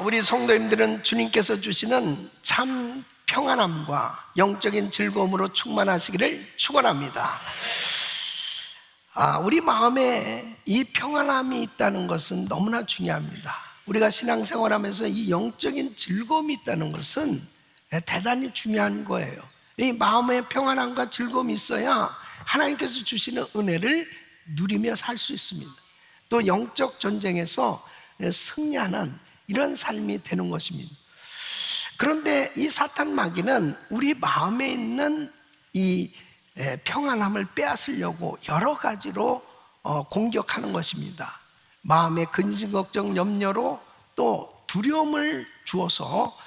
우리 성도님들은 주님께서 주시는 참 평안함과 영적인 즐거움으로 충만하시기를 축원합니다. 우리 마음에 이 평안함이 있다는 것은 너무나 중요합니다. 우리가 신앙생활하면서 이 영적인 즐거움이 있다는 것은 대단히 중요한 거예요. 이 마음에 평안함과 즐거움이 있어야 하나님께서 주시는 은혜를 누리며 살 수 있습니다. 또 영적 전쟁에서 승리하는 이런 삶이 되는 것입니다. 그런데 이 사탄 마귀는 우리 마음에 있는 이 평안함을 빼앗으려고 여러 가지로 공격하는 것입니다. 마음의 근심, 걱정, 염려로 또 두려움을 주어서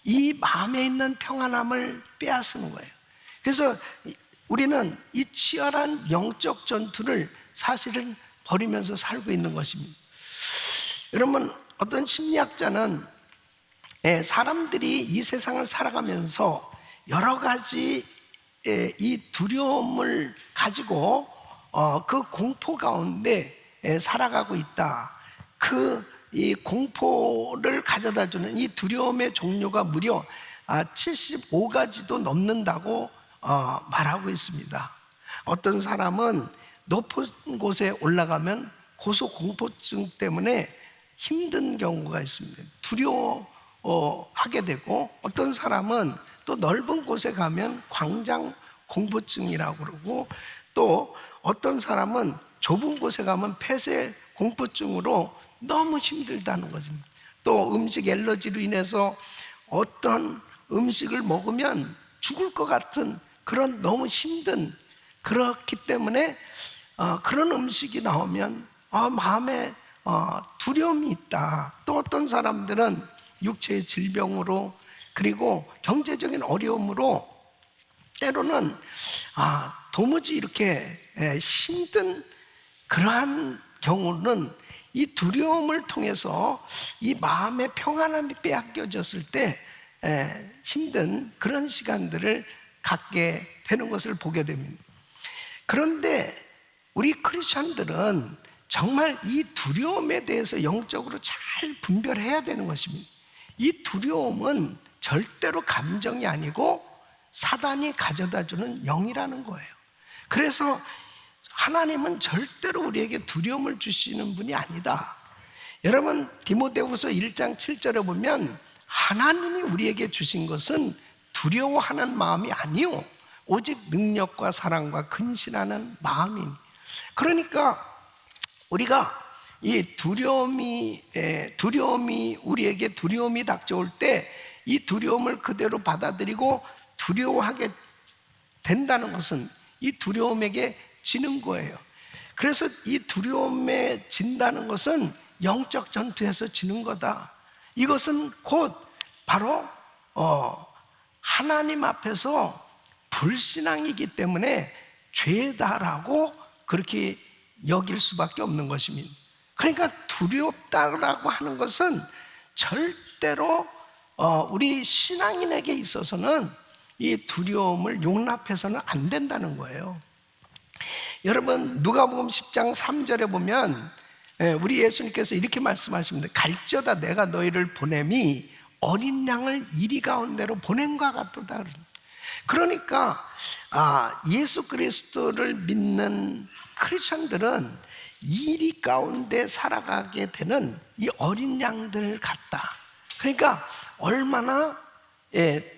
이 마음에 있는 평안함을 빼앗는 거예요. 그래서 우리는 이 치열한 영적 전투를 사실은 벌이면서 살고 있는 것입니다. 여러분, 어떤 심리학자는 사람들이 이 세상을 살아가면서 여러 가지 이 두려움을 가지고 그 공포 가운데 살아가고 있다. 이 공포를 가져다주는 이 두려움의 종류가 무려 75가지도 넘는다고 말하고 있습니다. 어떤 사람은 높은 곳에 올라가면 고소공포증 때문에 힘든 경우가 있습니다. 두려워하게 되고, 어떤 사람은 또 넓은 곳에 가면 광장공포증이라고 그러고, 또 어떤 사람은 좁은 곳에 가면 폐쇄공포증으로 너무 힘들다는 것입니다. 또 음식 엘러지로 인해서 어떤 음식을 먹으면 죽을 것 같은 그런 너무 힘든, 그렇기 때문에 그런 음식이 나오면 마음에 두려움이 있다. 또 어떤 사람들은 육체의 질병으로, 그리고 경제적인 어려움으로 때로는 도무지 이렇게 힘든 그러한 경우는 이 두려움을 통해서 이 마음의 평안함이 빼앗겨졌을 때 힘든 그런 시간들을 갖게 되는 것을 보게 됩니다. 그런데 우리 크리스천들은 정말 이 두려움에 대해서 영적으로 잘 분별해야 되는 것입니다. 이 두려움은 절대로 감정이 아니고 사단이 가져다주는 영이라는 거예요. 그래서 하나님은 절대로 우리에게 두려움을 주시는 분이 아니다. 여러분, 디모데후서 1장 7절에 보면 하나님이 우리에게 주신 것은 두려워하는 마음이 아니요 오직 능력과 사랑과 근신하는 마음이니. 그러니까 우리가 이 두려움이 우리에게 두려움이 닥쳐올 때 이 두려움을 그대로 받아들이고 두려워하게 된다는 것은 이 두려움에게 지는 거예요. 그래서 이 두려움에 진다는 것은 영적 전투에서 지는 거다. 이것은 곧 바로 하나님 앞에서 불신앙이기 때문에 죄다라고 그렇게 여길 수밖에 없는 것입니다. 그러니까 두렵다라고 하는 것은 절대로 우리 신앙인에게 있어서는 이 두려움을 용납해서는 안 된다는 거예요. 여러분, 누가복음 10장 3절에 보면 우리 예수님께서 이렇게 말씀하십니다. 갈지어다 내가 너희를 보냄이 어린 양을 이리 가운데로 보냄과 같도다. 그러니까 예수 그리스도를 믿는 크리스천들은 이리 가운데 살아가게 되는 이 어린 양들 같다. 그러니까 얼마나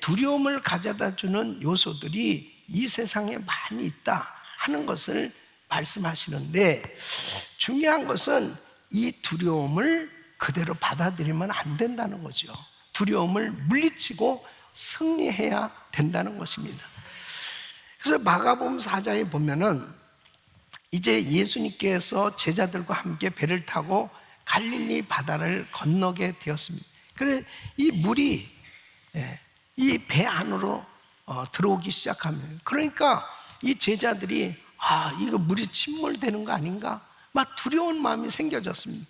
두려움을 가져다 주는 요소들이 이 세상에 많이 있다 하는 것을 말씀하시는데, 중요한 것은 이 두려움을 그대로 받아들이면 안 된다는 거죠. 두려움을 물리치고 승리해야 된다는 것입니다. 그래서 마가복음 4장에 보면은 이제 예수님께서 제자들과 함께 배를 타고 갈릴리 바다를 건너게 되었습니다. 그래서 이 물이 이 배 안으로 들어오기 시작합니다. 그러니까 이 제자들이 이거 물이 침몰되는 거 아닌가? 막 두려운 마음이 생겨졌습니다.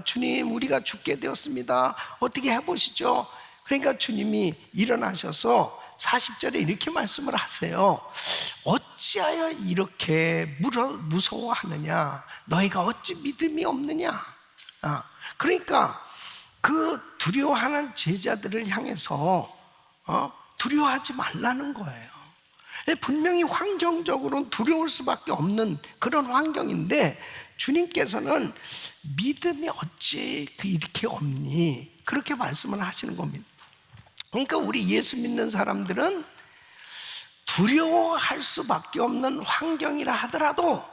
주님, 우리가 죽게 되었습니다. 어떻게 해보시죠? 그러니까 주님이 일어나셔서 40절에 이렇게 말씀을 하세요. 어찌하여 이렇게 무서워하느냐? 너희가 어찌 믿음이 없느냐? 그러니까 그 두려워하는 제자들을 향해서 두려워하지 말라는 거예요. 분명히 환경적으로는 두려울 수밖에 없는 그런 환경인데 주님께서는 믿음이 어찌 이렇게 없니? 그렇게 말씀을 하시는 겁니다. 그러니까 우리 예수 믿는 사람들은 두려워할 수밖에 없는 환경이라 하더라도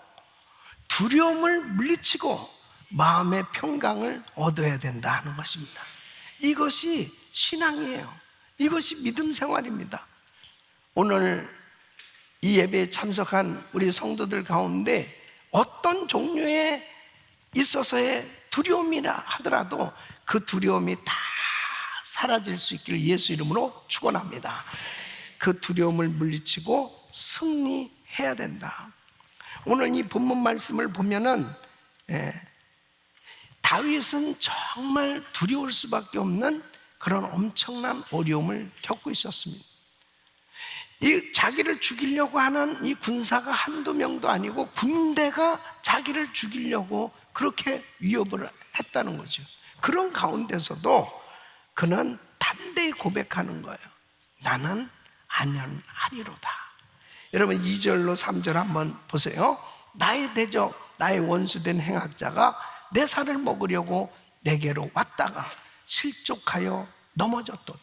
두려움을 물리치고 마음의 평강을 얻어야 된다 하는 것입니다. 이것이 신앙이에요. 이것이 믿음 생활입니다. 오늘 이 예배에 참석한 우리 성도들 가운데 어떤 종류에 있어서의 두려움이라 하더라도 그 두려움이 다 사라질 수 있기를 예수 이름으로 축원합니다. 그 두려움을 물리치고 승리해야 된다. 오늘 이 본문 말씀을 보면은 다윗은 정말 두려울 수밖에 없는 그런 엄청난 어려움을 겪고 있었습니다. 이 자기를 죽이려고 하는 이 군사가 한두 명도 아니고 군대가 자기를 죽이려고 그렇게 위협을 했다는 거죠. 그런 가운데서도 그는 담대히 고백하는 거예요. 나는 안연하리로다. 여러분 2절로 3절 한번 보세요. 나의 대적, 나의 원수된 행악자가 내 살을 먹으려고 내게로 왔다가 실족하여 넘어졌도다.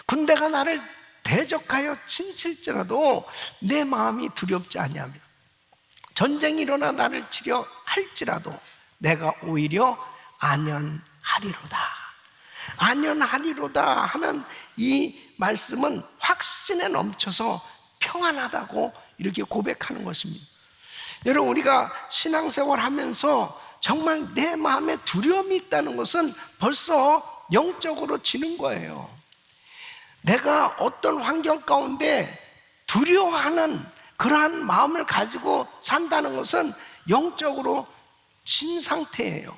군대가 나를 대적하여 친칠지라도 내 마음이 두렵지 아니하며 전쟁이 일어나 나를 치려 할지라도 내가 오히려 안연하리로다. 안연하리로다 하는 이 말씀은 확신에 넘쳐서 평안하다고 이렇게 고백하는 것입니다. 여러분 우리가 신앙생활 하면서 정말 내 마음에 두려움이 있다는 것은 벌써 영적으로 지는 거예요. 내가 어떤 환경 가운데 두려워하는 그러한 마음을 가지고 산다는 것은 영적으로 진 상태예요.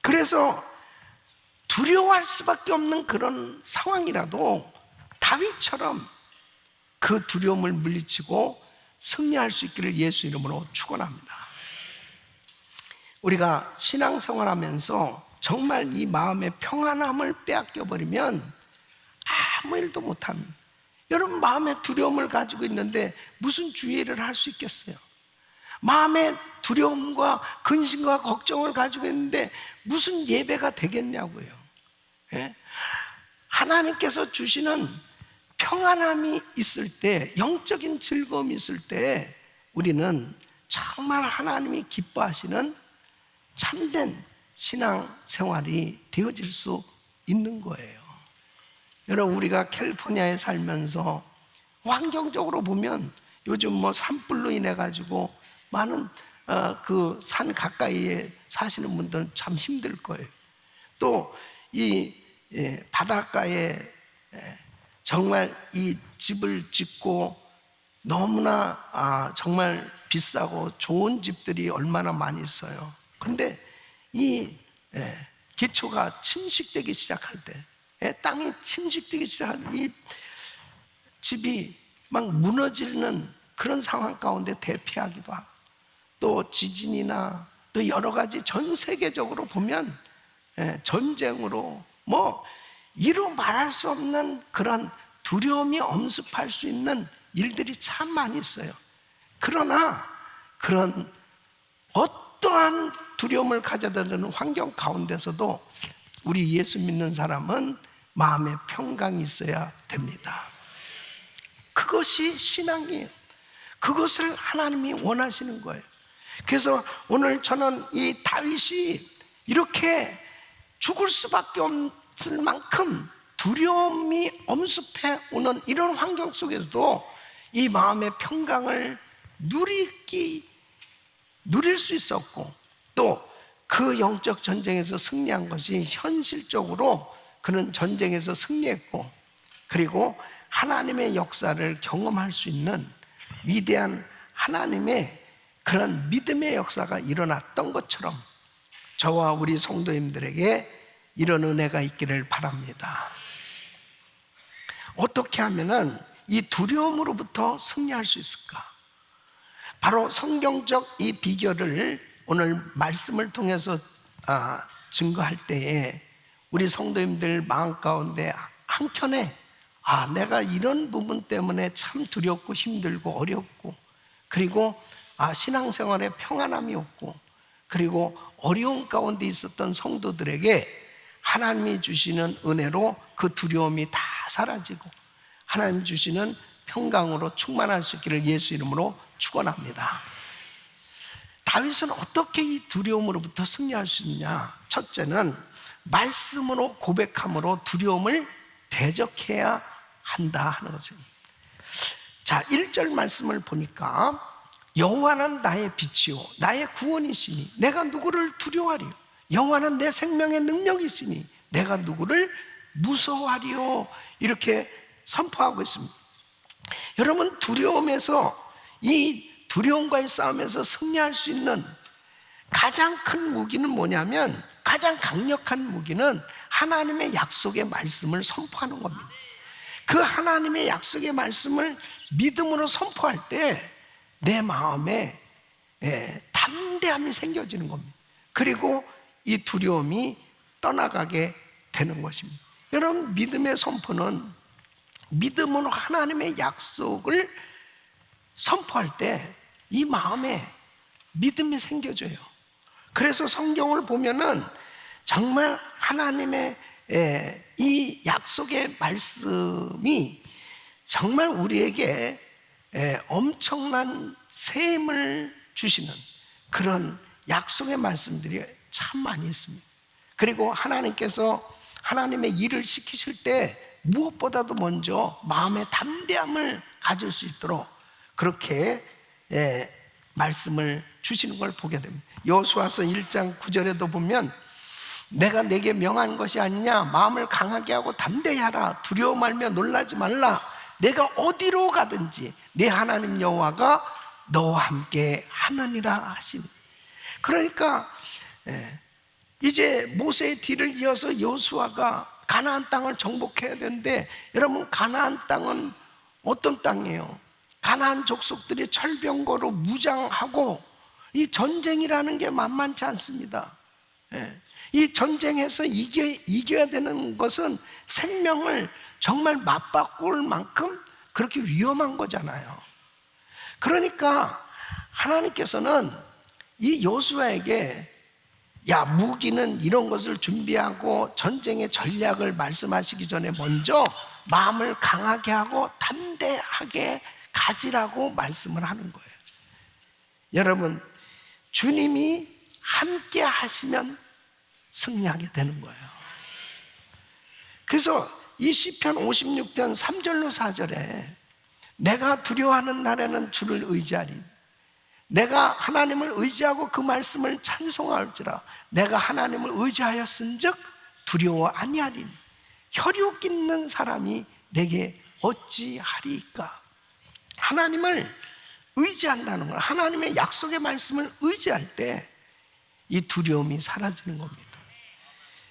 그래서 두려워할 수밖에 없는 그런 상황이라도 다윗처럼 그 두려움을 물리치고 승리할 수 있기를 예수 이름으로 축원합니다. 우리가 신앙생활하면서 정말 이 마음의 평안함을 빼앗겨 버리면 아무 일도 못합니다. 여러분 마음의 두려움을 가지고 있는데 무슨 주의를 할 수 있겠어요? 마음의 두려움과 근심과 걱정을 가지고 있는데 무슨 예배가 되겠냐고요. 예? 하나님께서 주시는 평안함이 있을 때, 영적인 즐거움이 있을 때 우리는 정말 하나님이 기뻐하시는 참된 신앙생활이 되어질 수 있는 거예요. 여러분 우리가 캘리포니아에 살면서 환경적으로 보면 요즘 뭐 산불로 인해 가지고 많은 그 산 가까이에 사시는 분들은 참 힘들 거예요. 또 이 바닷가에 정말 이 집을 짓고 너무나 정말 비싸고 좋은 집들이 얼마나 많이 있어요. 근데 이 기초가 침식되기 시작할 때, 땅이 침식되기 시작할 때 이 집이 막 무너지는 그런 상황 가운데 대피하기도 하고, 또 지진이나 또 여러 가지 전 세계적으로 보면 전쟁으로 뭐 이루 말할 수 없는 그런 두려움이 엄습할 수 있는 일들이 참 많이 있어요. 그러나 그런 어떠한 두려움을 가져다 주는 환경 가운데서도 우리 예수 믿는 사람은 마음의 평강이 있어야 됩니다. 그것이 신앙이에요. 그것을 하나님이 원하시는 거예요. 그래서 오늘 저는 이 다윗이 이렇게 죽을 수밖에 없을 만큼 두려움이 엄습해 오는 이런 환경 속에서도 이 마음의 평강을 누릴 수 있었고, 또 그 영적 전쟁에서 승리한 것이 현실적으로 그는 전쟁에서 승리했고, 그리고 하나님의 역사를 경험할 수 있는 위대한 하나님의 그런 믿음의 역사가 일어났던 것처럼 저와 우리 성도님들에게 이런 은혜가 있기를 바랍니다. 어떻게 하면은 이 두려움으로부터 승리할 수 있을까? 바로 성경적 이 비결을 오늘 말씀을 통해서 증거할 때에 우리 성도님들 마음 가운데 한켠에 내가 이런 부분 때문에 참 두렵고 힘들고 어렵고, 그리고 신앙생활에 평안함이 없고, 그리고 어려운 가운데 있었던 성도들에게 하나님이 주시는 은혜로 그 두려움이 다 사라지고 하나님 주시는 평강으로 충만할 수 있기를 예수 이름으로 축원합니다. 다윗은 어떻게 이 두려움으로부터 승리할 수 있냐? 첫째는 말씀으로 고백함으로 두려움을 대적해야 한다 하는 것입니다. 자, 1절 말씀을 보니까 여호와는 나의 빛이요 나의 구원이시니 내가 누구를 두려워하리요? 여호와는 내 생명의 능력이시니 내가 누구를 무서워하리요? 이렇게 선포하고 있습니다. 여러분, 두려움에서, 이 두려움과의 싸움에서 승리할 수 있는 가장 큰 무기는 뭐냐면, 가장 강력한 무기는 하나님의 약속의 말씀을 선포하는 겁니다. 그 하나님의 약속의 말씀을 믿음으로 선포할 때 내 마음에 담대함이 생겨지는 겁니다. 그리고 이 두려움이 떠나가게 되는 것입니다. 여러분, 믿음의 선포는 믿음으로 하나님의 약속을 선포할 때 이 마음에 믿음이 생겨져요. 그래서 성경을 보면은 정말 하나님의 이 약속의 말씀이 정말 우리에게 엄청난 셈을 주시는 그런 약속의 말씀들이 참 많이 있습니다. 그리고 하나님께서 하나님의 일을 시키실 때 무엇보다도 먼저 마음의 담대함을 가질 수 있도록 그렇게 말씀을 주시는 걸 보게 됩니다. 여호수아서 1장 9절에도 보면 내가 내게 명한 것이 아니냐, 마음을 강하게 하고 담대히 하라, 두려워 말며 놀라지 말라, 내가 어디로 가든지 내 하나님 여호와가 너와 함께 하느니라 하시니. 그러니까 이제 모세의 뒤를 이어서 여호수아가 가나안 땅을 정복해야 되는데, 여러분, 가나안 땅은 어떤 땅이에요? 가나안 족속들이 철병거로 무장하고, 이 전쟁이라는 게 만만치 않습니다. 이 전쟁에서 이겨야 되는 것은 생명을 정말 맞바꿀 만큼 그렇게 위험한 거잖아요. 그러니까 하나님께서는 이 여호수아에게 무기는 이런 것을 준비하고 전쟁의 전략을 말씀하시기 전에 먼저 마음을 강하게 하고 담대하게 가지라고 말씀을 하는 거예요. 여러분, 주님이 함께 하시면 승리하게 되는 거예요. 그래서 이 시편 56편 3절로 4절에 내가 두려워하는 날에는 주를 의지하리, 내가 하나님을 의지하고 그 말씀을 찬송할지라, 내가 하나님을 의지하였은즉 두려워 아니하리니 혈육 있는 사람이 내게 어찌하리까. 하나님을 의지한다는 걸, 하나님의 약속의 말씀을 의지할 때 이 두려움이 사라지는 겁니다.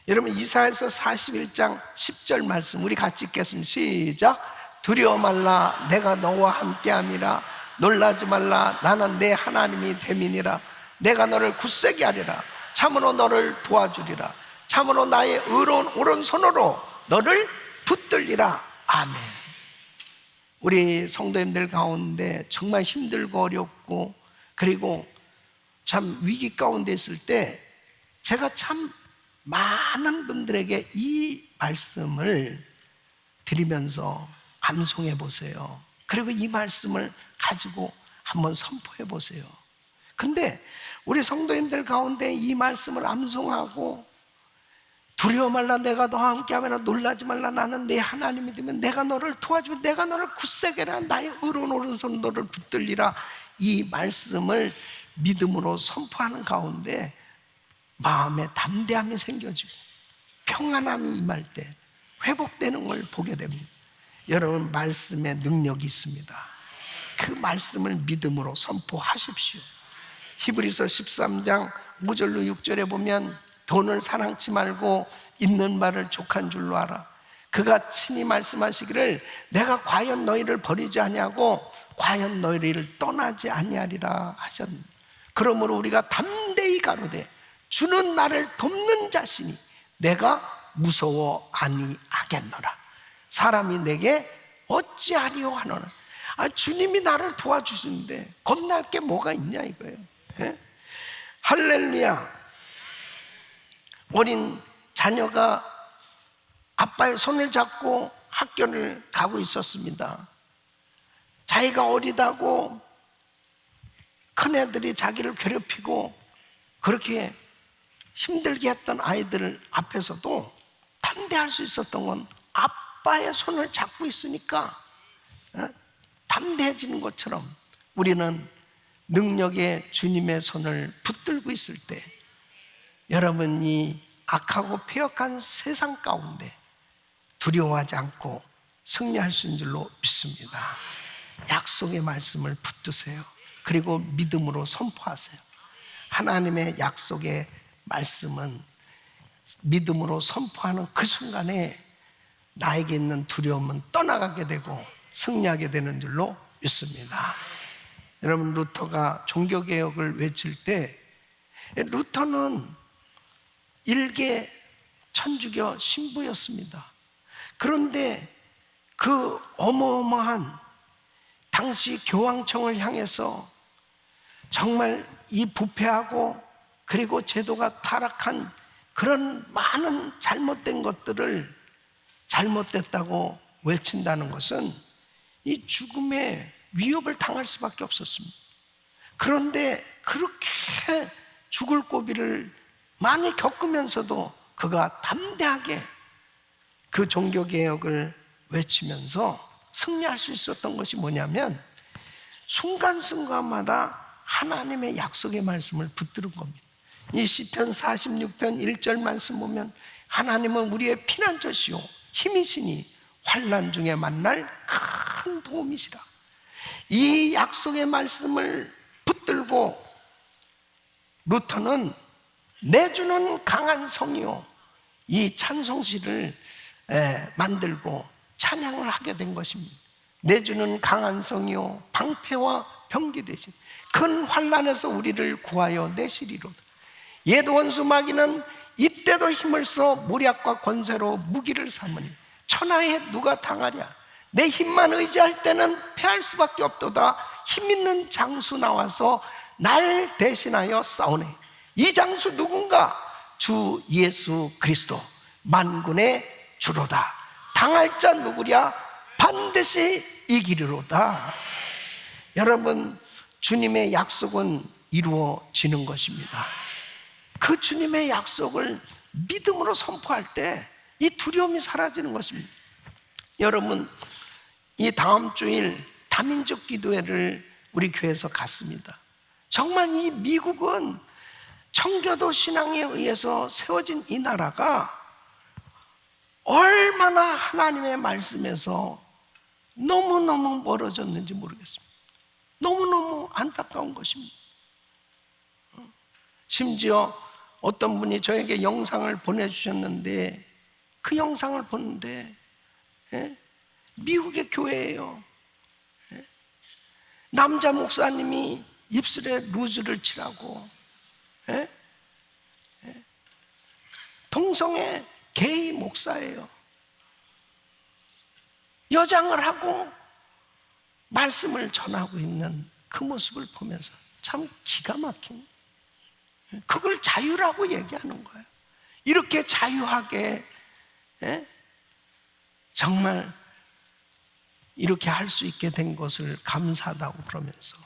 여러분, 이사야서 41장 10절 말씀 우리 같이 읽겠습니다. 시작. 두려워 말라, 내가 너와 함께함이라. 놀라지 말라, 나는 내 하나님이 됨이니라. 내가 너를 굳세게 하리라. 참으로 너를 도와주리라. 참으로 나의 의로운 오른손으로 너를 붙들리라. 아멘. 우리 성도님들 가운데 정말 힘들고 어렵고, 그리고 참 위기 가운데 있을 때 제가 참 많은 분들에게 이 말씀을 드리면서 암송해 보세요. 그리고 이 말씀을 가지고 한번 선포해 보세요. 근데 우리 성도님들 가운데 이 말씀을 암송하고 두려워 말라, 내가 너와 함께하면 놀라지 말라, 나는 내 하나님이 되면 내가 너를 도와주고 내가 너를 굳세게 하라, 나의 의로운 오른손 너를 붙들리라, 이 말씀을 믿음으로 선포하는 가운데 마음에 담대함이 생겨지고 평안함이 임할 때 회복되는 걸 보게 됩니다. 여러분, 말씀에 능력이 있습니다. 그 말씀을 믿음으로 선포하십시오. 히브리서 13장 5절로 6절에 보면 돈을 사랑치 말고 있는 바를 족한 줄로 알아. 그가 친히 말씀하시기를 내가 과연 너희를 버리지 아니하고 과연 너희를 떠나지 아니하리라 하셨습니다. 그러므로 우리가 담대히 가로되 주는 나를 돕는 자시니 내가 무서워 아니하겠노라. 사람이 내게 어찌하리요 하노라. 주님이 나를 도와주시는데 겁날 게 뭐가 있냐 이거예요. 예? 할렐루야. 어린 자녀가 아빠의 손을 잡고 학교를 가고 있었습니다. 자기가 어리다고 큰애들이 자기를 괴롭히고 그렇게 힘들게 했던 아이들 앞에서도 담대할 수 있었던 건 아빠의 손을 잡고 있으니까 담대해지는 것처럼 우리는 능력의 주님의 손을 붙들고 있을 때 여러분이 악하고 패역한 세상 가운데 두려워하지 않고 승리할 수 있는 줄로 믿습니다. 약속의 말씀을 붙드세요. 그리고 믿음으로 선포하세요. 하나님의 약속의 말씀은 믿음으로 선포하는 그 순간에 나에게 있는 두려움은 떠나가게 되고 승리하게 되는 줄로 믿습니다. 여러분, 루터가 종교개혁을 외칠 때 루터는 일개 천주교 신부였습니다. 그런데 그 어마어마한 당시 교황청을 향해서 정말 이 부패하고 그리고 제도가 타락한 그런 많은 잘못된 것들을 잘못됐다고 외친다는 것은 이 죽음의 위협을 당할 수밖에 없었습니다. 그런데 그렇게 죽을 고비를 많이 겪으면서도 그가 담대하게 그 종교개혁을 외치면서 승리할 수 있었던 것이 뭐냐면 순간순간마다 하나님의 약속의 말씀을 붙드는 겁니다. 이 시편 46편 1절 말씀 보면 하나님은 우리의 피난처시요 힘이시니 환난 중에 만날 큰 도움이시라. 이 약속의 말씀을 붙들고 루터는 내주는 강한 성이요 이 찬송시를 만들고 찬양을 하게 된 것입니다. 내주는 강한 성이요 방패와 병기 대신 큰 환난에서 우리를 구하여 내시리로다. 옛 원수 마귀는 이때도 힘을 써 모략과 권세로 무기를 삼으니 천하에 누가 당하랴. 내 힘만 의지할 때는 패할 수밖에 없도다. 힘 있는 장수 나와서 날 대신하여 싸우네. 이 장수 누군가? 주 예수 그리스도 만군의 주로다. 당할 자 누구랴? 반드시 이기리로다. 여러분, 주님의 약속은 이루어지는 것입니다. 그 주님의 약속을 믿음으로 선포할 때 이 두려움이 사라지는 것입니다. 여러분, 이 다음 주일 다민족 기도회를 우리 교회에서 갔습니다. 정말 이 미국은 청교도 신앙에 의해서 세워진 이 나라가 얼마나 하나님의 말씀에서 너무너무 멀어졌는지 모르겠습니다. 너무너무 안타까운 것입니다. 심지어 어떤 분이 저에게 영상을 보내주셨는데 그 영상을 보는데 미국의 교회예요. 남자 목사님이 입술에 루즈를 칠하고 동성애 게이 목사예요. 여장을 하고 말씀을 전하고 있는 그 모습을 보면서 참 기가 막힌, 그걸 자유라고 얘기하는 거예요. 이렇게 자유하게 정말 이렇게 할 수 있게 된 것을 감사하다고 그러면서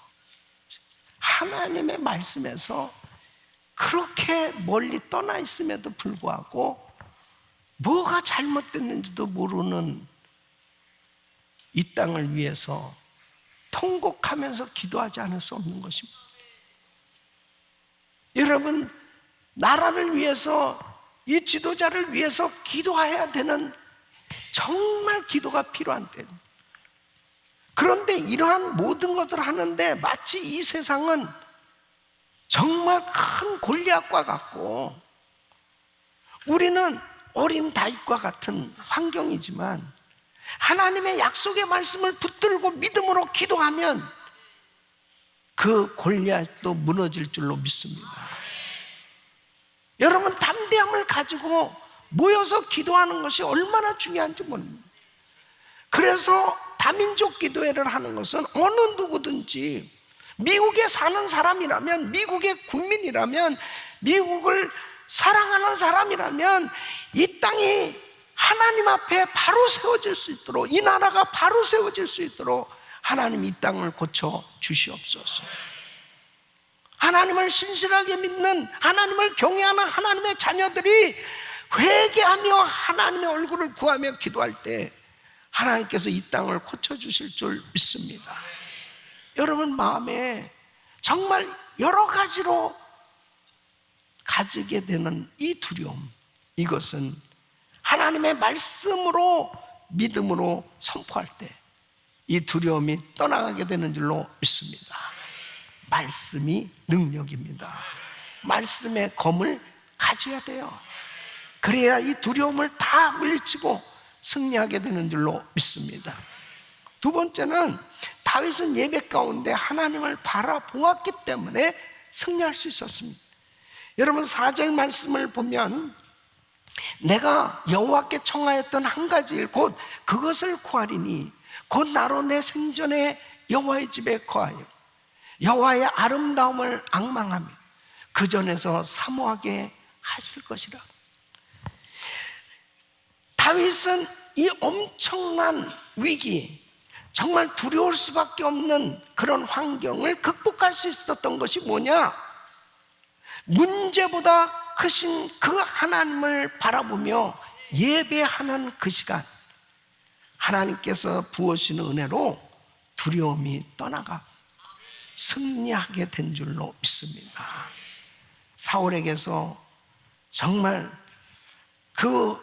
하나님의 말씀에서 그렇게 멀리 떠나 있음에도 불구하고 뭐가 잘못됐는지도 모르는 이 땅을 위해서 통곡하면서 기도하지 않을 수 없는 것입니다. 여러분, 나라를 위해서, 이 지도자를 위해서 기도해야 되는 정말 기도가 필요한 때입니다. 그런데 이러한 모든 것을 하는데 마치 이 세상은 정말 큰 골리앗과 같고 우리는 어린 다윗과 같은 환경이지만 하나님의 약속의 말씀을 붙들고 믿음으로 기도하면 그 골리앗도 무너질 줄로 믿습니다. 여러분, 담대함을 가지고 모여서 기도하는 것이 얼마나 중요한지 모릅니다. 그래서 다민족 기도회를 하는 것은 어느 누구든지 미국에 사는 사람이라면, 미국의 국민이라면, 미국을 사랑하는 사람이라면 이 땅이 하나님 앞에 바로 세워질 수 있도록, 이 나라가 바로 세워질 수 있도록 하나님 이 땅을 고쳐 주시옵소서. 하나님을 신실하게 믿는, 하나님을 경외하는 하나님의 자녀들이 회개하며 하나님의 얼굴을 구하며 기도할 때 하나님께서 이 땅을 고쳐주실 줄 믿습니다. 여러분 마음에 정말 여러 가지로 가지게 되는 이 두려움, 이것은 하나님의 말씀으로, 믿음으로 선포할 때 이 두려움이 떠나가게 되는 줄로 믿습니다. 말씀이 능력입니다. 말씀의 검을 가져야 돼요. 그래야 이 두려움을 다 물리치고 승리하게 되는 줄로 믿습니다. 두 번째는 다윗은 예배 가운데 하나님을 바라보았기 때문에 승리할 수 있었습니다. 여러분 4절 말씀을 보면 내가 여호와께 청하였던 한 가지 일 곧 그것을 구하리니 곧 나로 내 생전에 여호와의 집에 거하여 여호와의 아름다움을 앙망하며 그 전에서 사모하게 하실 것이라. 다윗은 이 엄청난 위기, 정말 두려울 수밖에 없는 그런 환경을 극복할 수 있었던 것이 뭐냐? 문제보다 크신 그 하나님을 바라보며 예배하는 그 시간, 하나님께서 부어주시는 은혜로 두려움이 떠나가 승리하게 된 줄로 믿습니다. 사울에게서 정말 그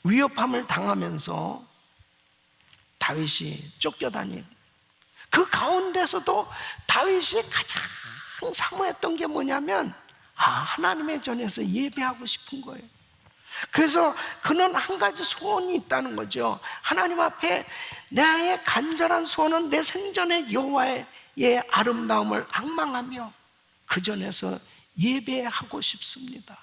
위협함을 당하면서 다윗이 쫓겨다니고, 그 가운데서도 다윗이 가장 사모했던 게 뭐냐면 하나님의 전에서 예배하고 싶은 거예요. 그래서 그는 한 가지 소원이 있다는 거죠. 하나님 앞에 나의 간절한 소원은 내 생전에 여호와의 아름다움을 앙망하며 그 전에서 예배하고 싶습니다.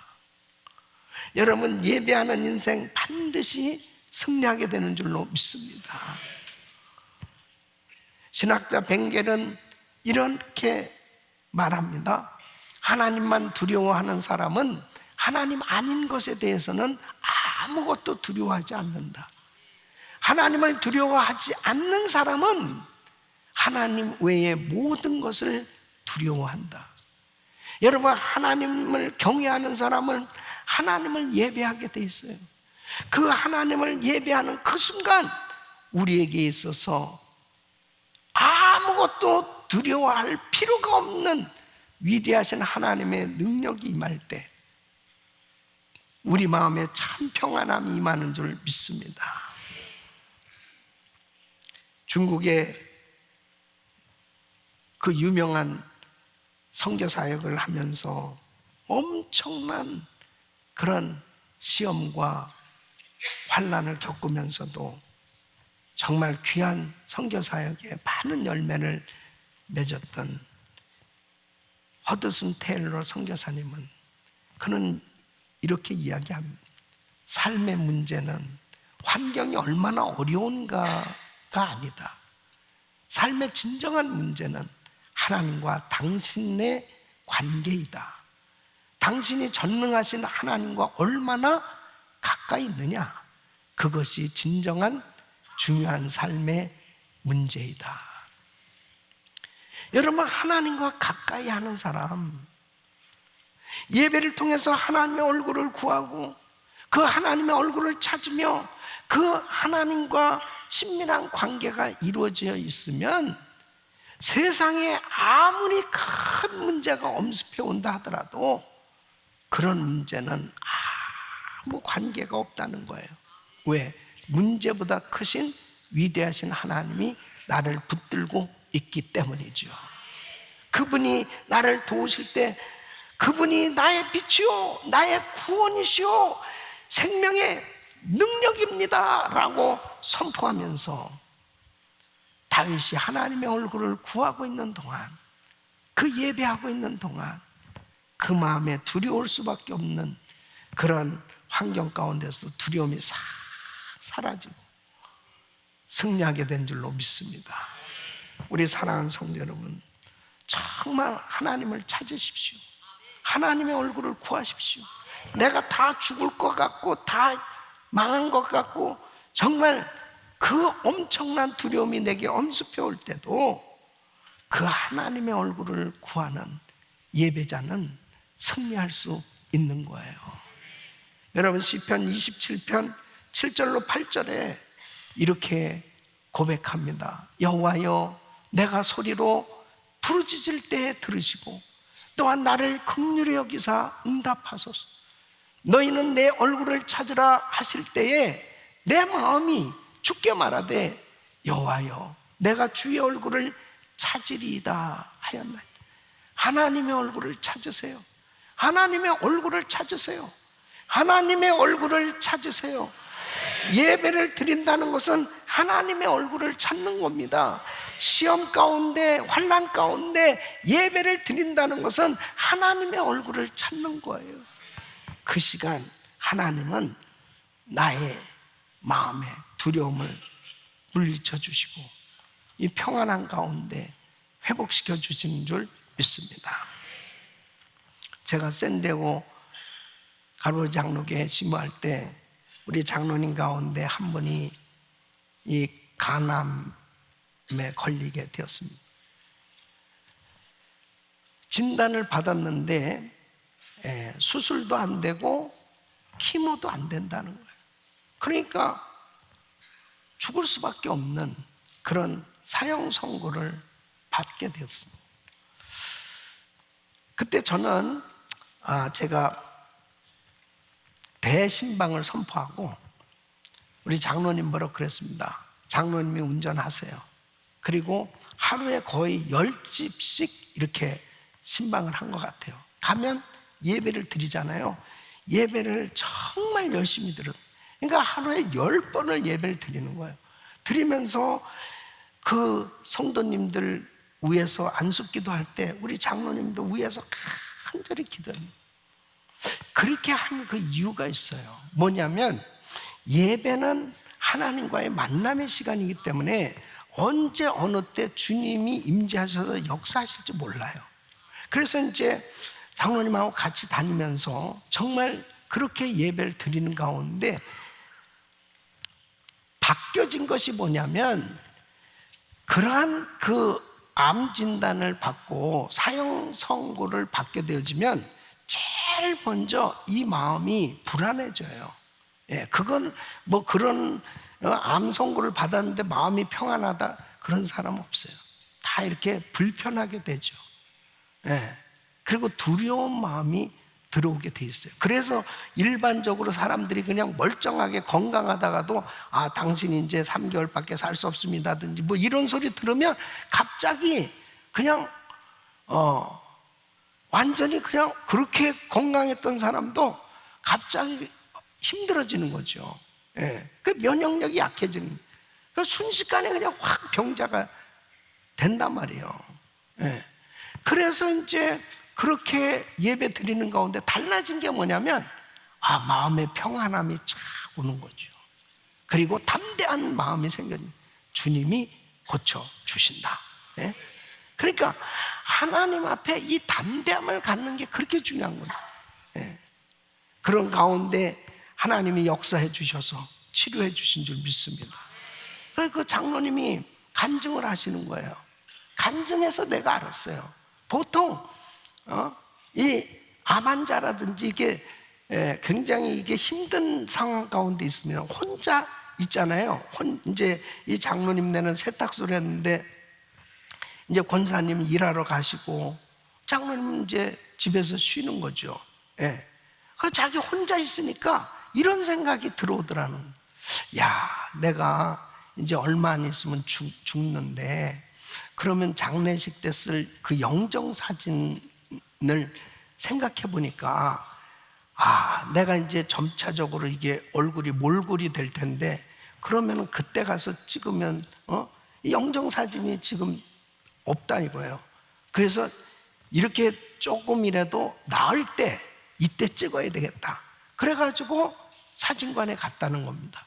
여러분 예배하는 인생 반드시 승리하게 되는 줄로 믿습니다. 신학자 벵겔은 이렇게 말합니다. 하나님만 두려워하는 사람은 하나님 아닌 것에 대해서는 아무것도 두려워하지 않는다. 하나님을 두려워하지 않는 사람은 하나님 외의 모든 것을 두려워한다. 여러분 하나님을 경외하는 사람은 하나님을 예배하게 돼 있어요. 그 하나님을 예배하는 그 순간 우리에게 있어서 아무것도 두려워할 필요가 없는 위대하신 하나님의 능력이 임할 때 우리 마음에 참 평안함이 임하는 줄 믿습니다. 중국의 그 유명한 선교사역을 하면서 엄청난 그런 시험과 환난을 겪으면서도 정말 귀한 선교사역에 많은 열매를 맺었던 허드슨 테일러 선교사님은 그는 이렇게 이야기합니다. 삶의 문제는 환경이 얼마나 어려운가가 아니다. 삶의 진정한 문제는 하나님과 당신의 관계이다. 당신이 전능하신 하나님과 얼마나 가까이 있느냐, 그것이 진정한 중요한 삶의 문제이다. 여러분 하나님과 가까이 하는 사람, 예배를 통해서 하나님의 얼굴을 구하고 그 하나님의 얼굴을 찾으며 그 하나님과 친밀한 관계가 이루어져 있으면 세상에 아무리 큰 문제가 엄습해 온다 하더라도 그런 문제는 아무 관계가 없다는 거예요. 왜? 문제보다 크신 위대하신 하나님이 나를 붙들고 있기 때문이죠. 그분이 나를 도우실 때 그분이 나의 빛이요 나의 구원이시요 생명의 능력입니다 라고 선포하면서 다윗이 하나님의 얼굴을 구하고 있는 동안, 그 예배하고 있는 동안 그 마음에 두려울 수밖에 없는 그런 환경 가운데서 두려움이 싹 사라지고 승리하게 된 줄로 믿습니다. 우리 사랑하는 성도 여러분, 정말 하나님을 찾으십시오. 하나님의 얼굴을 구하십시오. 내가 다 죽을 것 같고 다 망한 것 같고 정말 그 엄청난 두려움이 내게 엄습해 올 때도 그 하나님의 얼굴을 구하는 예배자는 승리할 수 있는 거예요. 여러분, 시편 27편 7절로 8절에 이렇게 고백합니다. 여호와여, 내가 소리로 부르짖을 때에 들으시고 또한 나를 긍휼히 여기사 응답하소서. 너희는 내 얼굴을 찾으라 하실 때에 내 마음이 주께 말하되 여호와여, 내가 주의 얼굴을 찾으리이다 하였나이다. 하나님의 얼굴을 찾으세요. 하나님의 얼굴을 찾으세요. 하나님의 얼굴을 찾으세요. 예배를 드린다는 것은 하나님의 얼굴을 찾는 겁니다. 시험 가운데, 환난 가운데 예배를 드린다는 것은 하나님의 얼굴을 찾는 거예요. 그 시간 하나님은 나의 마음의 두려움을 물리쳐 주시고 이 평안한 가운데 회복시켜 주시는 줄 믿습니다. 제가 샌디에고 가톨릭 장로교회 신부할 때 우리 장로님 가운데 한 분이 이 간암에 걸리게 되었습니다. 진단을 받았는데 수술도 안 되고 키모도 안 된다는 거예요. 그러니까 죽을 수밖에 없는 그런 사형 선고를 받게 되었습니다. 그때 저는 제가 대신방을 선포하고 우리 장로님 보러 그랬습니다. 장로님이 운전하세요. 그리고 하루에 거의 10집씩 이렇게 신방을 한 것 같아요. 가면 예배를 드리잖아요. 예배를 정말 열심히 들어요. 그러니까 하루에 10번을 예배를 드리는 거예요. 드리면서 그 성도님들 위에서 안숙기도 할 때 우리 장로님도 위에서 간절히 기도합니다. 그렇게 한 그 이유가 있어요. 뭐냐면 예배는 하나님과의 만남의 시간이기 때문에 언제 어느 때 주님이 임재하셔서 역사하실지 몰라요. 그래서 이제 장로님하고 같이 다니면서 정말 그렇게 예배를 드리는 가운데 바뀌어진 것이 뭐냐면 그러한 그 암 진단을 받고 사형 선고를 받게 되어지면 제일 먼저 이 마음이 불안해져요. 그건 뭐 그런 암 선고를 받았는데 마음이 평안하다 그런 사람 없어요. 다 이렇게 불편하게 되죠. 그리고 두려운 마음이 들어오게 돼 있어요. 그래서 일반적으로 사람들이 그냥 멀쩡하게 건강하다가도 당신이 이제 3개월밖에 살 수 없습니다든지 뭐 이런 소리 들으면 갑자기 그냥 완전히 그냥 그렇게 건강했던 사람도 갑자기 힘들어지는 거죠. 그 면역력이 약해지는, 그 순식간에 그냥 확 병자가 된단 말이에요. 그래서 이제 그렇게 예배 드리는 가운데 달라진 게 뭐냐면 마음의 평안함이 쫙 오는 거죠. 그리고 담대한 마음이 생겨요. 주님이 고쳐주신다. 그러니까 하나님 앞에 이 담대함을 갖는 게 그렇게 중요한 거예요. 그런 가운데 하나님이 역사해 주셔서 치료해 주신 줄 믿습니다. 그 장로님이 간증을 하시는 거예요. 간증해서 내가 알았어요. 보통 이 암 환자라든지 이게 굉장히 이게 힘든 상황 가운데 있으면 혼자 있잖아요. 이제 이 장로님네는 세탁소를 했는데 이제 권사님 일하러 가시고 장로님은 이제 집에서 쉬는 거죠. 그 자기 혼자 있으니까 이런 생각이 들어오더라는. 야, 내가 이제 얼마 안 있으면 죽는데 그러면 장례식 때 쓸 그 영정 사진을 생각해 보니까 내가 이제 점차적으로 이게 얼굴이 몰골이 될 텐데 그러면 그때 가서 찍으면 이 영정 사진이 지금 없다 이거예요. 그래서 이렇게 조금이라도 나을 때 이때 찍어야 되겠다. 그래가지고 사진관에 갔다는 겁니다.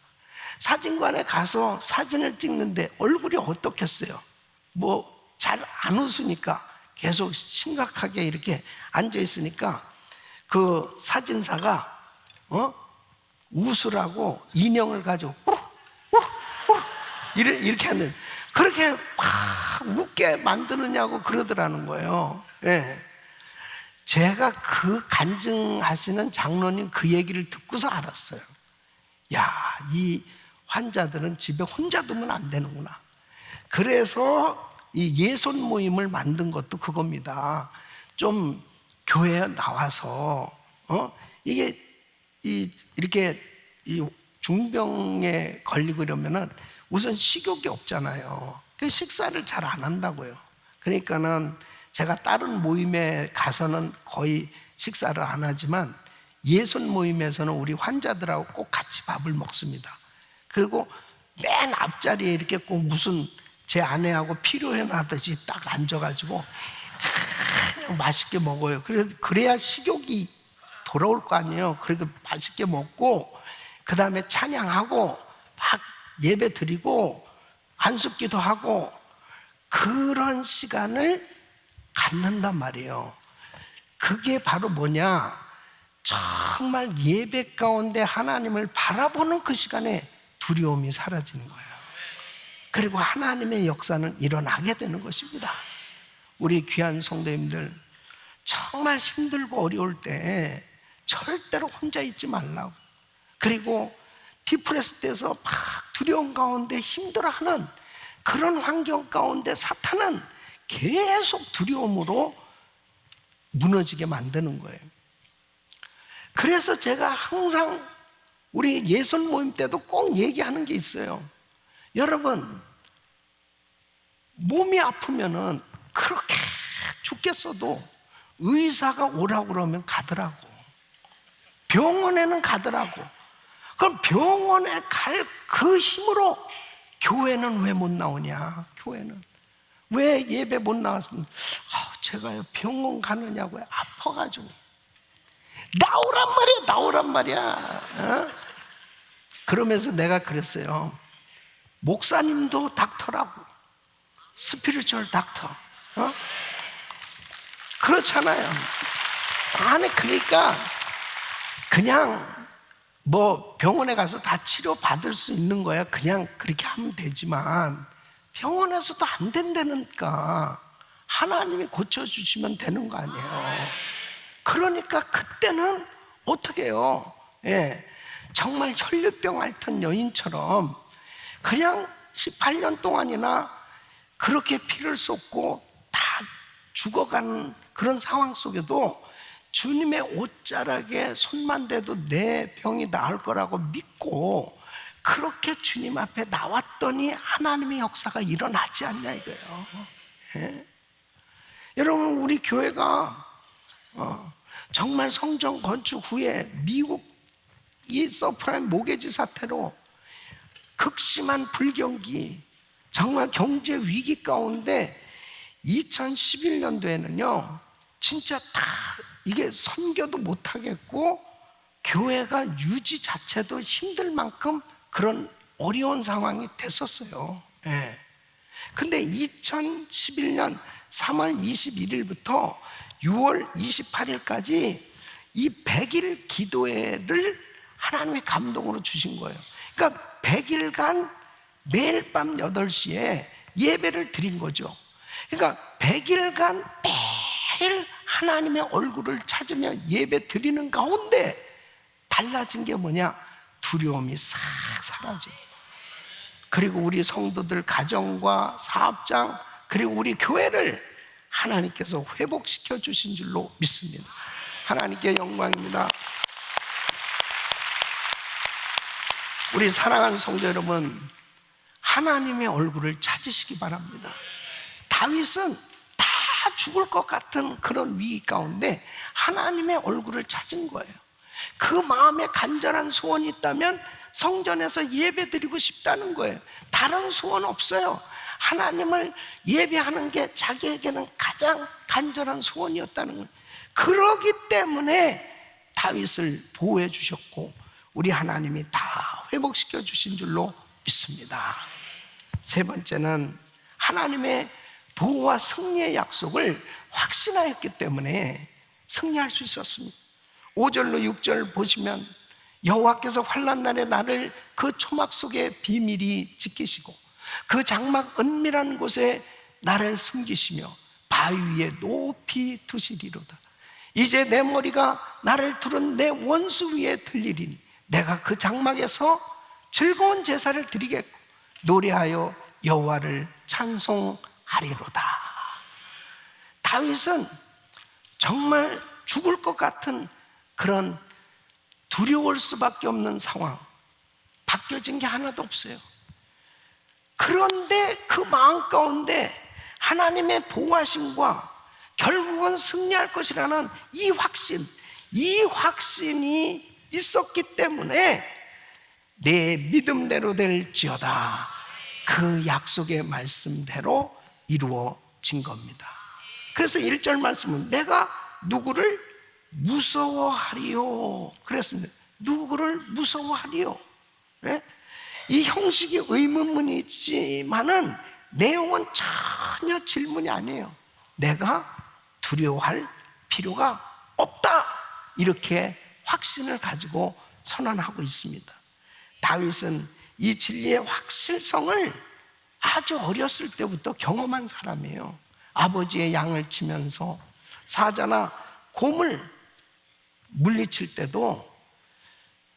사진관에 가서 사진을 찍는데 얼굴이 어떻겠어요? 뭐 잘 안 웃으니까 계속 심각하게 이렇게 앉아 있으니까 그 사진사가 웃으라고 인형을 가지고 이렇게 하는, 그렇게 막 웃게 만드느냐고 그러더라는 거예요. 예. 제가 그 간증하시는 장로님 그 얘기를 듣고서 알았어요. 야, 이 환자들은 집에 혼자 두면 안 되는구나. 그래서 이 예손 모임을 만든 것도 그겁니다. 좀 교회에 나와서 이게 이렇게 이 중병에 걸리고 이러면은 우선 식욕이 없잖아요. 그 식사를 잘 안 한다고요. 그러니까는 제가 다른 모임에 가서는 거의 식사를 안 하지만 예손 모임에서는 우리 환자들하고 꼭 같이 밥을 먹습니다. 그리고 맨 앞자리에 이렇게 꼭 무슨 제 아내하고 필요해하듯이 딱 앉아가지고 맛있게 먹어요. 그래야 식욕이 돌아올 거 아니에요. 그리고 맛있게 먹고 그 다음에 찬양하고 막 예배 드리고 안숙기도 하고 그런 시간을 갖는단 말이에요. 그게 바로 뭐냐, 정말 예배 가운데 하나님을 바라보는 그 시간에 두려움이 사라지는 거예요. 그리고 하나님의 역사는 일어나게 되는 것입니다. 우리 귀한 성도님들, 정말 힘들고 어려울 때 절대로 혼자 있지 말라고. 그리고 디프레스 돼서 막 두려움 가운데 힘들어하는 그런 환경 가운데 사탄은 계속 두려움으로 무너지게 만드는 거예요. 그래서 제가 항상 우리 예손 모임 때도 꼭 얘기하는 게 있어요. 여러분, 몸이 아프면은 그렇게 죽겠어도 의사가 오라고 그러면 가더라고. 병원에는 가더라고. 그럼 병원에 갈 그 힘으로 교회는 왜 못 나오냐? 교회는 왜 예배 못 나왔으면 제가요 병원 가느냐고요. 아파가지고 나오란 말이야. 그러면서 내가 그랬어요. 목사님도 닥터라고, 스피리추얼 닥터. 그렇잖아요. 아니, 그러니까 그냥 뭐 병원에 가서 다 치료 받을 수 있는 거야. 그냥 그렇게 하면 되지만 병원에서도 안 된다니까 하나님이 고쳐주시면 되는 거 아니에요. 그러니까 그때는 어떻게 해요? 예, 정말 혈류병 앓던 여인처럼 그냥 18년 동안이나 그렇게 피를 쏟고 다 죽어가는 그런 상황 속에도 주님의 옷자락에 손만 대도 내 병이 나을 거라고 믿고 그렇게 주님 앞에 나왔더니 하나님의 역사가 일어나지 않냐 이거예요. 예? 여러분, 우리 교회가 정말 성전 건축 후에 미국 이 서프라임 모계지 사태로 극심한 불경기, 정말 경제 위기 가운데 2011년도에는요 진짜 다 이게 선교도 못하겠고 교회가 유지 자체도 힘들 만큼 그런 어려운 상황이 됐었어요. 예. 근데 2011년 3월 21일부터 6월 28일까지 이 100일 기도회를 하나님의 감동으로 주신 거예요. 그러니까 100일간 매일 밤 8시에 예배를 드린 거죠. 그러니까 100일간 매일 하나님의 얼굴을 찾으며 예배 드리는 가운데 달라진 게 뭐냐? 두려움이 싹 사라지고, 그리고 우리 성도들 가정과 사업장 그리고 우리 교회를 하나님께서 회복시켜 주신 줄로 믿습니다. 하나님께 영광입니다. 우리 사랑하는 성도 여러분, 하나님의 얼굴을 찾으시기 바랍니다. 다윗은 다 죽을 것 같은 그런 위기 가운데 하나님의 얼굴을 찾은 거예요. 그 마음에 간절한 소원이 있다면 성전에서 예배드리고 싶다는 거예요. 다른 소원 없어요. 하나님을 예배하는 게 자기에게는 가장 간절한 소원이었다는 거예요. 그러기 때문에 다윗을 보호해 주셨고 우리 하나님이 다 회복시켜 주신 줄로 믿습니다. 세 번째는 하나님의 보호와 승리의 약속을 확신하였기 때문에 승리할 수 있었습니다. 5절로 6절 보시면 여호와께서 환난 날에 나를 그 초막 속에 비밀히 지키시고 그 장막 은밀한 곳에 나를 숨기시며 바위 위에 높이 두시리로다. 이제 내 머리가 나를 두른 내 원수 위에 들리리니 내가 그 장막에서 즐거운 제사를 드리겠고 노래하여 여호와를 찬송하리로다. 다윗은 정말 죽을 것 같은 그런 두려울 수밖에 없는 상황, 바뀌어진 게 하나도 없어요. 그런데 그 마음 가운데 하나님의 보호하심과 결국은 승리할 것이라는 이 확신이 있었기 때문에 내 믿음대로 될지어다, 그 약속의 말씀대로 이루어진 겁니다. 그래서 1절 말씀은 내가 누구를 무서워하리요 그랬습니다. 누구를 무서워하리요? 네? 이 형식이 의문문이지만은 내용은 전혀 질문이 아니에요. 내가 두려워할 필요가 없다, 이렇게 확신을 가지고 선언하고 있습니다. 다윗은 이 진리의 확실성을 아주 어렸을 때부터 경험한 사람이에요. 아버지의 양을 치면서 사자나 곰을 물리칠 때도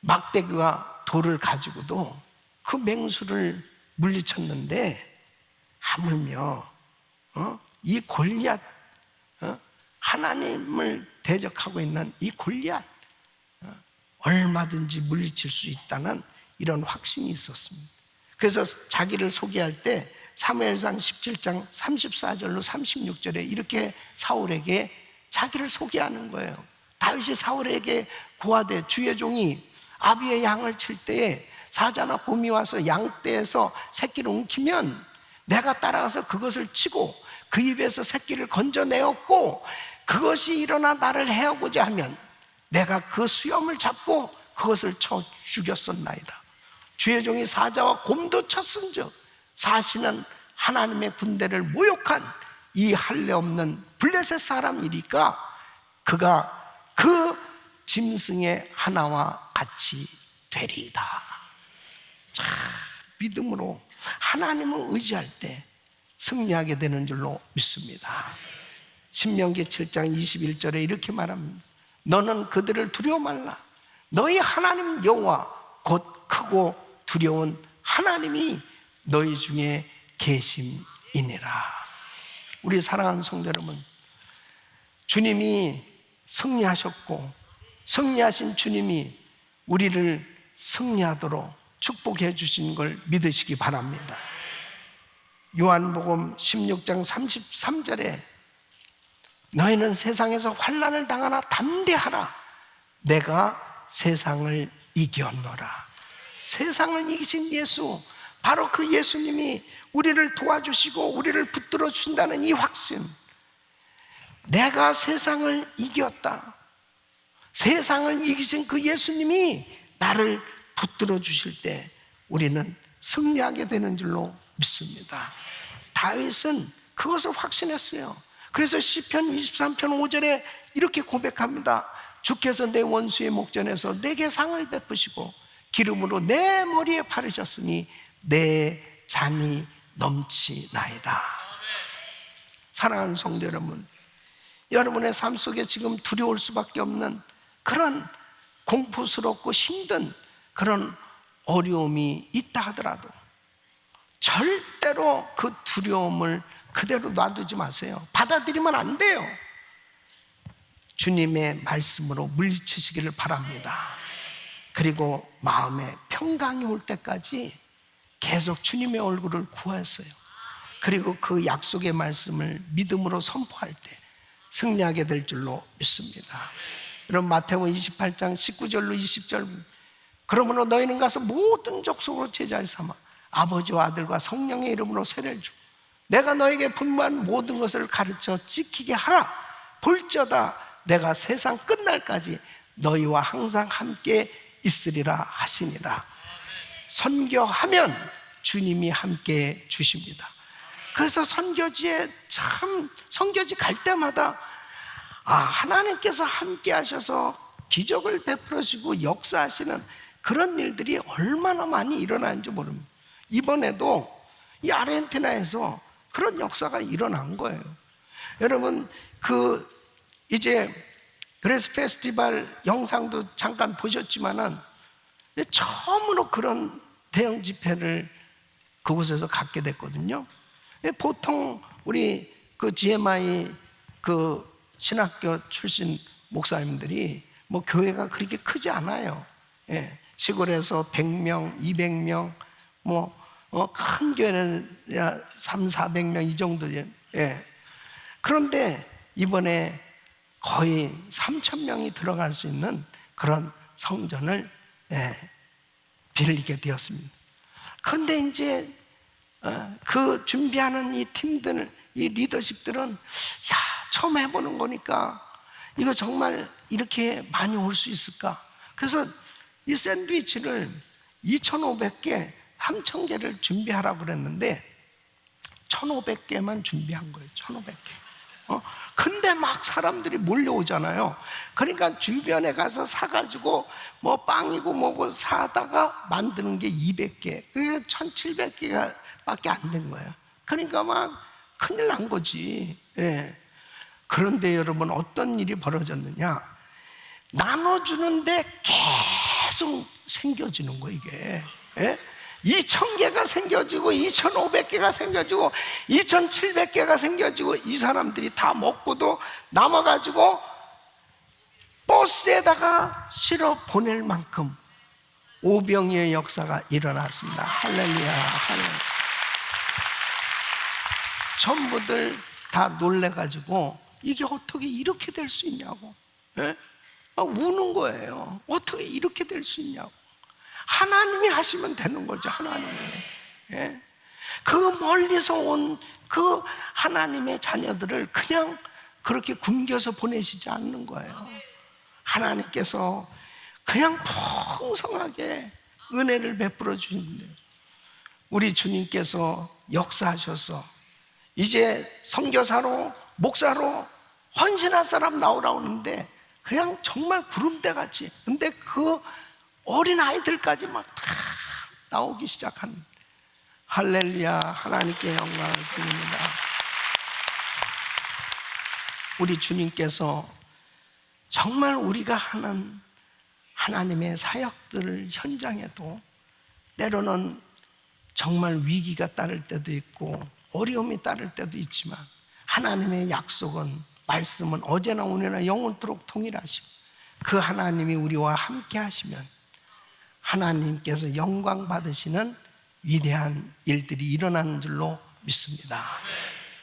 막대기와 돌을 가지고도 그 맹수를 물리쳤는데 하물며 이 골리앗, 하나님을 대적하고 있는 이 골리앗 얼마든지 물리칠 수 있다는 이런 확신이 있었습니다. 그래서 자기를 소개할 때 사무엘상 17장 34절로 36절에 이렇게 사울에게 자기를 소개하는 거예요. 다윗이 사울에게 고하되 주의 종이 아비의 양을 칠 때에 사자나 곰이 와서 양떼에서 새끼를 움키면 내가 따라가서 그것을 치고 그 입에서 새끼를 건져내었고 그것이 일어나 나를 해하고자 하면 내가 그 수염을 잡고 그것을 쳐 죽였었나이다. 주의 종이 사자와 곰도 쳤은즉 사시는 하나님의 군대를 모욕한 이 할례 없는 블레셋 사람이니까 그가 그 짐승의 하나와 같이 되리이다. 자, 믿음으로 하나님을 의지할 때 승리하게 되는 줄로 믿습니다. 신명기 7장 21절에 이렇게 말합니다. 너는 그들을 두려워 말라. 너희 하나님 여호와 곧 크고 두려운 하나님이 너희 중에 계심이니라. 우리 사랑하는 성도 여러분, 주님이 승리하셨고 승리하신 주님이 우리를 승리하도록 축복해 주신 걸 믿으시기 바랍니다. 요한복음 16장 33절에 너희는 세상에서 환난을 당하나 담대하라. 내가 세상을 이겼노라. 세상을 이기신 예수, 바로 그 예수님이 우리를 도와주시고 우리를 붙들어 준다는 이 확신, 내가 세상을 이겼다, 세상을 이기신 그 예수님이 나를 붙들어 주실 때 우리는 승리하게 되는 줄로 믿습니다. 다윗은 그것을 확신했어요. 그래서 시편 23편 5절에 이렇게 고백합니다. 주께서 내 원수의 목전에서 내게 상을 베푸시고 기름으로 내 머리에 바르셨으니 내 잔이 넘치나이다. 사랑하는 성도 여러분, 여러분의 삶 속에 지금 두려울 수밖에 없는 그런 공포스럽고 힘든 그런 어려움이 있다 하더라도 절대로 그 두려움을 그대로 놔두지 마세요. 받아들이면 안 돼요. 주님의 말씀으로 물리치시기를 바랍니다. 그리고 마음에 평강이 올 때까지 계속 주님의 얼굴을 구하세요. 그리고 그 약속의 말씀을 믿음으로 선포할 때 승리하게 될 줄로 믿습니다. 여러분, 마태복음 28장 19절로 20절, 그러므로 너희는 가서 모든 족속으로 제자를 삼아 아버지와 아들과 성령의 이름으로 세례를 주고 내가 너에게 분부한 모든 것을 가르쳐 지키게 하라. 볼지어다 내가 세상 끝날까지 너희와 항상 함께 있으리라 하시니라. 선교하면 주님이 함께 주십니다. 그래서 선교지에 선교지 갈 때마다 하나님께서 함께 하셔서 기적을 베풀어 주시고 역사하시는 그런 일들이 얼마나 많이 일어나는지 모릅니다. 이번에도 이 아르헨티나에서 그런 역사가 일어난 거예요. 여러분, 이제 그레스 페스티벌 영상도 잠깐 보셨지만은 처음으로 그런 대형 집회를 그곳에서 갖게 됐거든요. 보통 우리 GMI 신학교 출신 목사님들이 교회가 그렇게 크지 않아요. 시골에서 100명, 200명, 큰 교회는 300-400명 이 정도예요. 그런데 이번에 거의 3,000명이 들어갈 수 있는 그런 성전을 빌리게 되었습니다. 그런데 이제 그 준비하는 이 팀들, 이 리더십들은 처음 해보는 거니까 이거 정말 이렇게 많이 올 수 있을까? 그래서 이 샌드위치를 2,500개, 3,000개를 준비하라고 그랬는데 1,500개만 준비한 거예요. 1,500개. 근데 막 사람들이 몰려오잖아요. 그러니까 주변에 가서 사가지고 빵이고 뭐고 사다가 만드는 게 200개. 그게 1,700개가 밖에 안 된 거예요. 그러니까 막 큰일 난 거지. 그런데 여러분, 어떤 일이 벌어졌느냐? 나눠주는데 계속 생겨지는 거예요, 이게. 2,000개가 생겨지고 2,500개가 생겨지고 2,700개가 생겨지고 이 사람들이 다 먹고도 남아가지고 버스에다가 실어 보낼 만큼 오병이의 역사가 일어났습니다. 할렐루야, 할렐루야. 전부들 다 놀래가지고 이게 어떻게 이렇게 될 수 있냐고 우는 거예요. 어떻게 이렇게 될 수 있냐고. 하나님이 하시면 되는 거죠. 하나님이. 그 멀리서 온 그 하나님의 자녀들을 그냥 그렇게 굶겨서 보내시지 않는 거예요. 하나님께서 그냥 풍성하게 은혜를 베풀어 주시는데 우리 주님께서 역사하셔서 이제 선교사로 목사로 헌신할 사람 나오라고 하는데 그냥 정말 구름대같이, 근데 그 어린 아이들까지 막 다 나오기 시작한. 할렐루야, 하나님께 영광을 드립니다. 우리 주님께서 정말 우리가 하는 하나님의 사역들 현장에도 때로는 정말 위기가 따를 때도 있고 어려움이 따를 때도 있지만 하나님의 약속은, 말씀은 어제나 오늘나 영원토록 동일하시고 그 하나님이 우리와 함께 하시면 하나님께서 영광 받으시는 위대한 일들이 일어나는 줄로 믿습니다.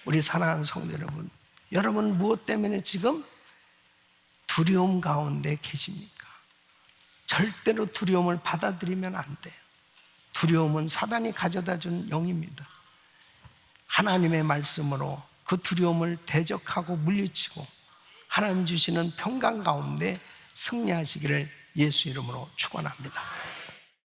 우리 사랑하는 성도 여러분, 여러분 무엇 때문에 지금 두려움 가운데 계십니까? 절대로 두려움을 받아들이면 안 돼요. 두려움은 사단이 가져다 준 영입니다. 하나님의 말씀으로 그 두려움을 대적하고 물리치고 하나님 주시는 평강 가운데 승리하시기를 예수 이름으로 축원합니다.